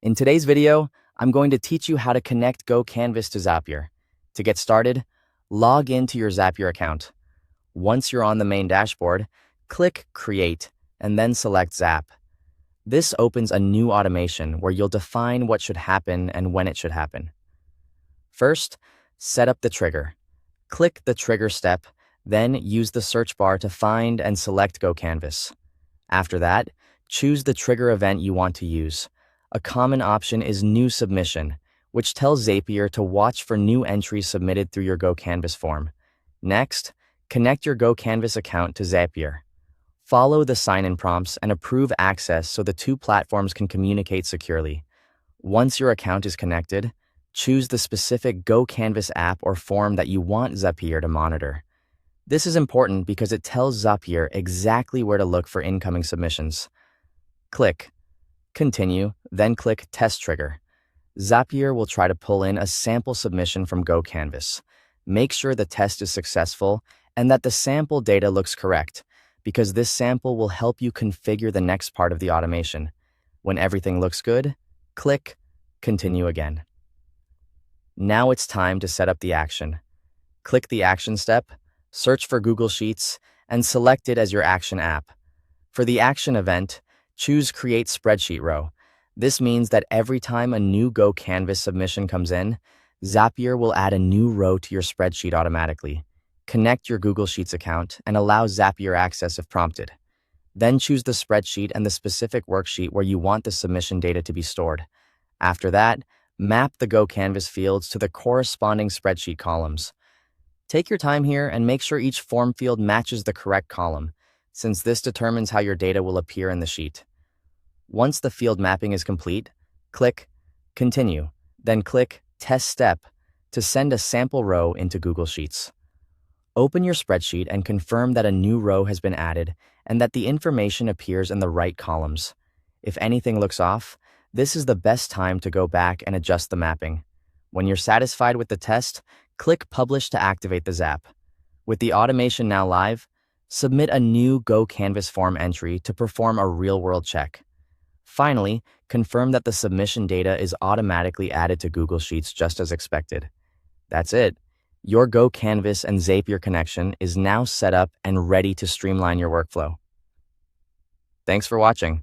In today's video, I'm going to teach you how to connect GoCanvas to Zapier. To get started, log into your Zapier account. Once you're on the main dashboard, click Create and then select Zap. This opens a new automation where you'll define what should happen and when it should happen. First, set up the trigger. Click the trigger step, then use the search bar to find and select GoCanvas. After that, choose the trigger event you want to use. A common option is New Submission, which tells Zapier to watch for new entries submitted through your GoCanvas form. Next, connect your GoCanvas account to Zapier. Follow the sign-in prompts and approve access so the two platforms can communicate securely. Once your account is connected, choose the specific GoCanvas app or form that you want Zapier to monitor. This is important because it tells Zapier exactly where to look for incoming submissions. Click Continue, then click Test Trigger. Zapier will try to pull in a sample submission from GoCanvas. Make sure the test is successful and that the sample data looks correct, because this sample will help you configure the next part of the automation. When everything looks good, click Continue again. Now it's time to set up the action. Click the action step, search for Google Sheets, and select it as your action app. For the action event, choose Create Spreadsheet Row. This means that every time a new GoCanvas submission comes in, Zapier will add a new row to your spreadsheet automatically. Connect your Google Sheets account and allow Zapier access if prompted. Then choose the spreadsheet and the specific worksheet where you want the submission data to be stored. After that, map the GoCanvas fields to the corresponding spreadsheet columns. Take your time here and make sure each form field matches the correct column, since this determines how your data will appear in the sheet. Once the field mapping is complete, click Continue, then click Test Step to send a sample row into Google Sheets. Open your spreadsheet and confirm that a new row has been added and that the information appears in the right columns. If anything looks off, this is the best time to go back and adjust the mapping. When you're satisfied with the test, click Publish to activate the Zap. With the automation now live, submit a new GoCanvas form entry to perform a real-world check. Finally, confirm that the submission data is automatically added to Google Sheets just as expected. That's it. Your GoCanvas and Zapier connection is now set up and ready to streamline your workflow. Thanks for watching.